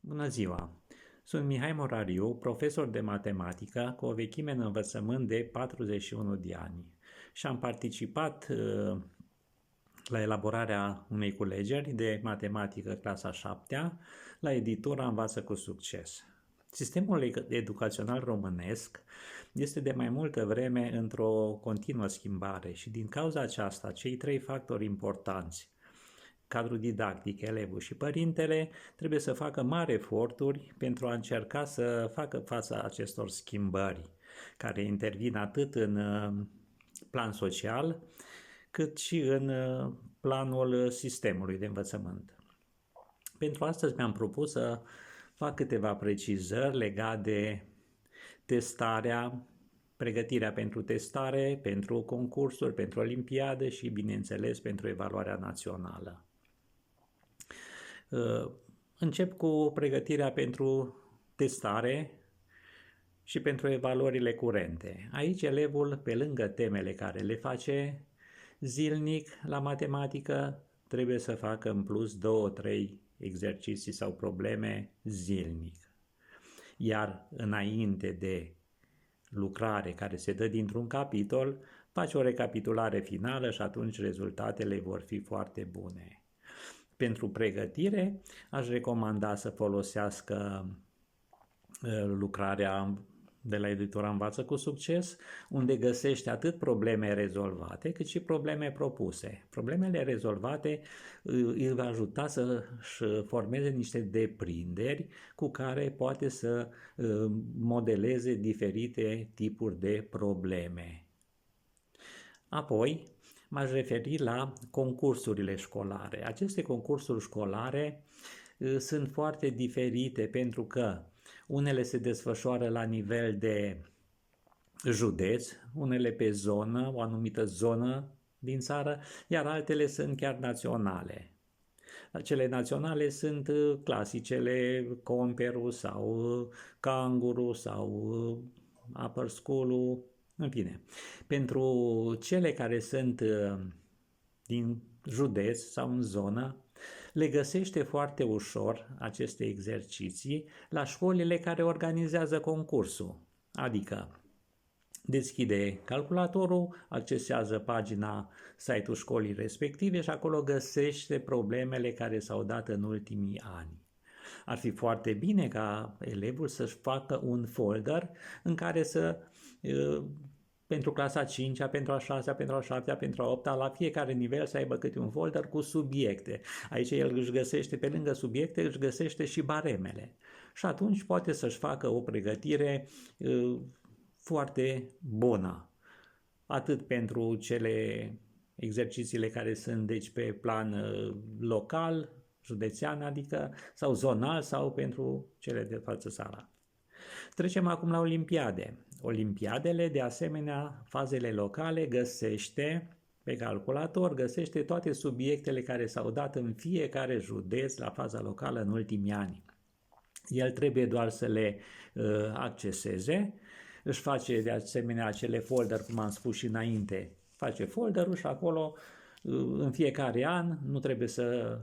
Bună ziua! Sunt Mihai Morariu, profesor de matematică cu o vechime în învățământ de 41 de ani și am participat la elaborarea unei culegeri de matematică clasa 7 la editura Învață cu Succes. Sistemul educațional românesc este de mai multă vreme într-o continuă schimbare și din cauza aceasta, cei trei factori importanți, cadrul didactic, elevul și părintele, trebuie să facă mari eforturi pentru a încerca să facă fața acestor schimbări care intervin atât în plan social, cât și în planul sistemului de învățământ. Pentru astăzi mi-am propus să fac câteva precizări legate de testarea, pregătirea pentru testare, pentru concursuri, pentru olimpiade și, bineînțeles, pentru evaluarea națională. Încep cu pregătirea pentru testare și pentru evaluările curente. Aici elevul, pe lângă temele care le face zilnic la matematică, trebuie să facă în plus 2-3 exerciții sau probleme zilnic. Iar înainte de lucrare care se dă dintr-un capitol, face o recapitulare finală și atunci rezultatele vor fi foarte bune. Pentru pregătire, aș recomanda să folosească lucrarea de la editura Învață cu Succes, unde găsește atât probleme rezolvate, cât și probleme propuse. Problemele rezolvate îi va ajuta să-și formeze niște deprinderi cu care poate să modeleze diferite tipuri de probleme. Apoi, m-aș referi la concursurile școlare. Aceste concursuri școlare sunt foarte diferite pentru că unele se desfășoară la nivel de județ, unele pe zonă, o anumită zonă din țară, iar altele sunt chiar naționale. Cele naționale sunt clasicele Comperu sau Canguru sau Upper School-ul, în fine. Pentru cele care sunt din județ sau în zonă, le găsește foarte ușor aceste exerciții la școlile care organizează concursul. Adică deschide calculatorul, accesează pagina, site-ul școlii respective și acolo găsește problemele care s-au dat în ultimii ani. Ar fi foarte bine ca elevul să-și facă un folder în care să pentru clasa 5-a, pentru a 6-a, pentru a 7-a, pentru a 8-a, la fiecare nivel să aibă câte un folder cu subiecte. Aici el își găsește, pe lângă subiecte, își găsește și baremele. Și atunci poate să-și facă o pregătire foarte bună. Atât pentru cele exercițiile care sunt deci pe plan local, județean, adică, sau zonal, sau pentru cele de față țara. Trecem acum la olimpiade. Olimpiadele, de asemenea, fazele locale, găsește pe calculator, găsește toate subiectele care s-au dat în fiecare județ la faza locală în ultimii ani. El trebuie doar să le acceseze, își face de asemenea acele folder, cum am spus și înainte, face folderul și acolo în fiecare an nu trebuie să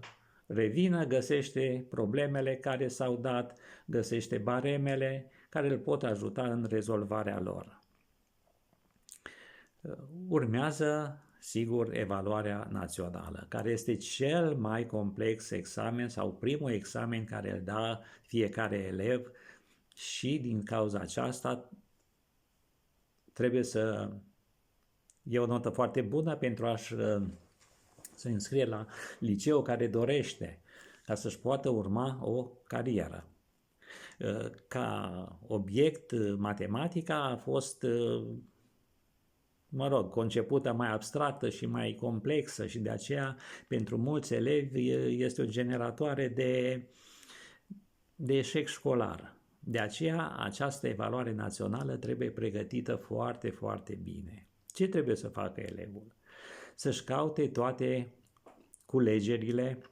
revină, găsește problemele care s-au dat, găsește baremele care îl pot ajuta în rezolvarea lor. Urmează, sigur, evaluarea națională, care este cel mai complex examen sau primul examen care îl dă fiecare elev și din cauza aceasta trebuie să e o notă foarte bună pentru a-și să înscrie la liceu care dorește, ca să-și poată urma o carieră. Ca obiect, matematica a fost, concepută mai abstractă și mai complexă și de aceea, pentru mulți elevi, este o generatoare de eșec școlar. De aceea, această evaluare națională trebuie pregătită foarte, foarte bine. Ce trebuie să facă elevul? Să-și caute toate culegerile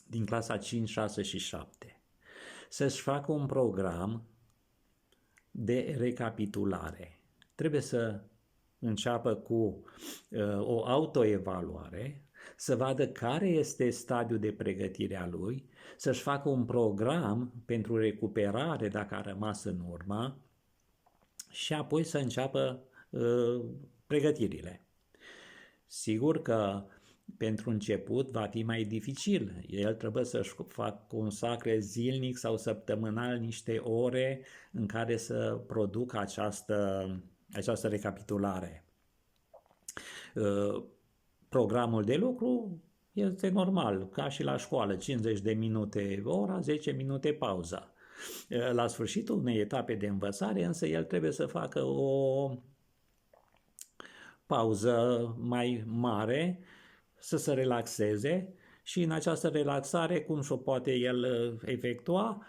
din clasa 5, 6 și 7. Să-și facă un program de recapitulare. Trebuie să înceapă cu o autoevaluare, să vadă care este stadiul de pregătire a lui, să-și facă un program pentru recuperare dacă a rămas în urmă și apoi să înceapă pregătirile. Sigur că pentru început va fi mai dificil. El trebuie să-și consacre zilnic sau săptămânal niște ore în care să producă această recapitulare. Programul de lucru este normal, ca și la școală, 50 de minute ora, 10 minute pauza. La sfârșitul unei etape de învățare, însă, el trebuie să facă o pauză mai mare, să se relaxeze și în această relaxare, cum și-o poate el efectua,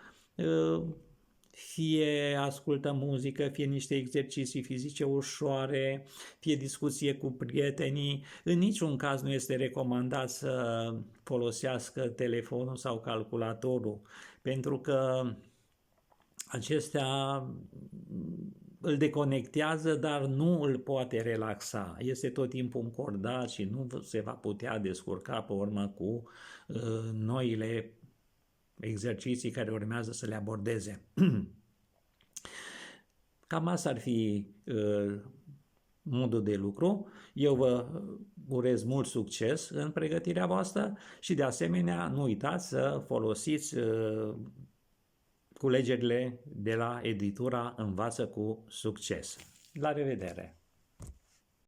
fie ascultă muzică, fie niște exerciții fizice ușoare, fie discuție cu prietenii. În niciun caz nu este recomandat să folosească telefonul sau calculatorul, pentru că acestea îl deconectează, dar nu îl poate relaxa. Este tot timpul încordat și nu se va putea descurca pe urmă cu noile exerciții care urmează să le abordeze. Cam asta ar fi modul de lucru. Eu vă urez mult succes în pregătirea voastră și de asemenea nu uitați să folosiți culegerile de la editura Învață cu Succes. La revedere!